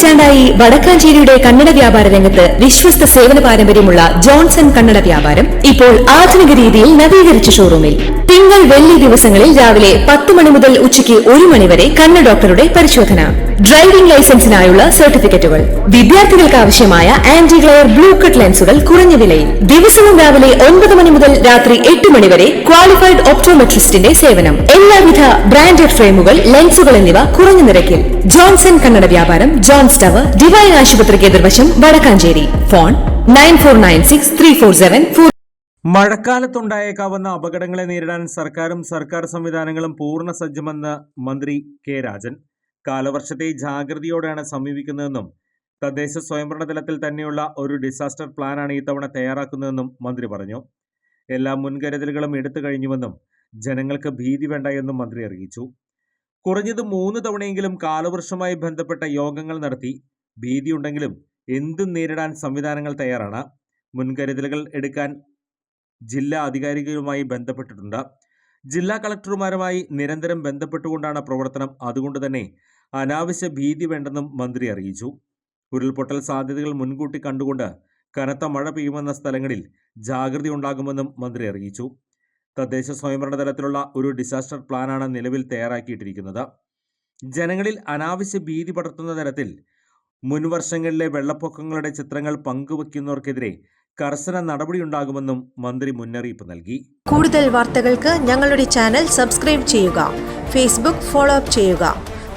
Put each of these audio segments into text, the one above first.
പതിറ്റാണ്ടായി വടക്കാഞ്ചേരിയുടെ കന്നഡ വ്യാപാര രംഗത്ത് വിശ്വസ്ത സേവന പാരമ്പര്യമുള്ള ജോൺസൺ കന്നഡ വ്യാപാരം ഇപ്പോൾ ആധുനിക രീതിയിൽ നവീകരിച്ച ഷോറൂമിൽ തിങ്കൾ വെള്ളി ദിവസങ്ങളിൽ രാവിലെ 10 മണി മുതൽ ഉച്ചയ്ക്ക് 1 മണി വരെ കണ്ണ് ഡോക്ടറുടെ പരിശോധന, ഡ്രൈവിംഗ് ലൈസൻസിനായുള്ള സർട്ടിഫിക്കറ്റുകൾ, വിദ്യാർത്ഥികൾക്ക് ആവശ്യമായ ആന്റി ഗ്ലെയർ ബ്ലൂ കട്ട് ലെൻസുകൾ കുറഞ്ഞ വിലയിൽ, ദിവസവും രാവിലെ 9 മണി മുതൽ രാത്രി 8 മണി വരെ ക്വാളിഫൈഡ് ഒപ്റ്റോമെട്രിസ്റ്റിന്റെ സേവനം, എല്ലാവിധ ബ്രാൻഡഡ് ഫ്രെയിമുകൾ, ലെൻസുകൾ എന്നിവ കുറഞ്ഞ നിരക്കിൽ. ജോൺസൺ കന്നഡ വ്യാപാരം, ജോൺസ് ടവർ, ഡിവൈൻ ആശുപത്രിക്ക് എതിർവശം, വടക്കാഞ്ചേരി. ഫോൺ 94963474. മഴക്കാലത്തുണ്ടായേക്കാവുന്ന അപകടങ്ങളെ നേരിടാൻ സർക്കാരും സർക്കാർ സംവിധാനങ്ങളും പൂർണ്ണ സജ്ജമെന്ന് മന്ത്രി കെ രാജൻ. കാലവർഷത്തെ ജാഗ്രതയോടെയാണ് സമീപിക്കുന്നതെന്നും തദ്ദേശ സ്വയംഭരണ തലത്തിൽ തന്നെയുള്ള ഒരു ഡിസാസ്റ്റർ പ്ലാനാണ് ഇത്തവണ തയ്യാറാക്കുന്നതെന്നും മന്ത്രി പറഞ്ഞു. എല്ലാ മുൻകരുതലുകളും എടുത്തു കഴിഞ്ഞുവെന്നും ജനങ്ങൾക്ക് ഭീതി വേണ്ട എന്നും മന്ത്രി അറിയിച്ചു. കുറഞ്ഞത് 3 തവണയെങ്കിലും കാലവർഷവുമായി ബന്ധപ്പെട്ട യോഗങ്ങൾ നടത്തി. ഭീതിയുണ്ടെങ്കിലും എന്തും നേരിടാൻ സംവിധാനങ്ങൾ തയ്യാറാണ്. മുൻകരുതലുകൾ എടുക്കാൻ ജില്ലാ അധികാരികളുമായി ബന്ധപ്പെട്ടിട്ടുണ്ട്. ജില്ലാ കളക്ടർമാരുമായി നിരന്തരം ബന്ധപ്പെട്ടുകൊണ്ടാണ് പ്രവർത്തനം. അതുകൊണ്ട് തന്നെ അനാവശ്യ ഭീതി വേണ്ടെന്നും മന്ത്രി അറിയിച്ചു. ഉരുൾപൊട്ടൽ സാധ്യതകൾ മുൻകൂട്ടി കണ്ടുകൊണ്ട് കനത്ത മഴ പെയ്യുമെന്ന സ്ഥലങ്ങളിൽ ജാഗ്രതയുണ്ടാകുമെന്നും മന്ത്രി അറിയിച്ചു. തദ്ദേശ സ്വയംഭരണ തലത്തിലുള്ള ഒരു ഡിസാസ്റ്റർ പ്ലാനാണ് നിലവിൽ തയ്യാറാക്കിയിട്ടിരിക്കുന്നത്. ജനങ്ങളിൽ അനാവശ്യ ഭീതി പടർത്തുന്ന തരത്തിൽ മുൻവർഷങ്ങളിലെ വെള്ളപ്പൊക്കങ്ങളുടെ ചിത്രങ്ങൾ പങ്കുവയ്ക്കുന്നവർക്കെതിരെ കർശന നടപടിയുണ്ടാകുമെന്നും മന്ത്രി മുന്നറിയിപ്പ് നൽകി. കൂടുതൽ വാർത്തകൾക്ക് ഞങ്ങളുടെ ചാനൽ സബ്സ്ക്രൈബ് ചെയ്യുക. ഫേസ്ബുക്ക് ഫോളോ അപ്പ് ചെയ്യുക.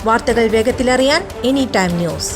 വാർത്തകൾ വേഗത്തിലറിയാൻ എനി ടൈം ന്യൂസ്.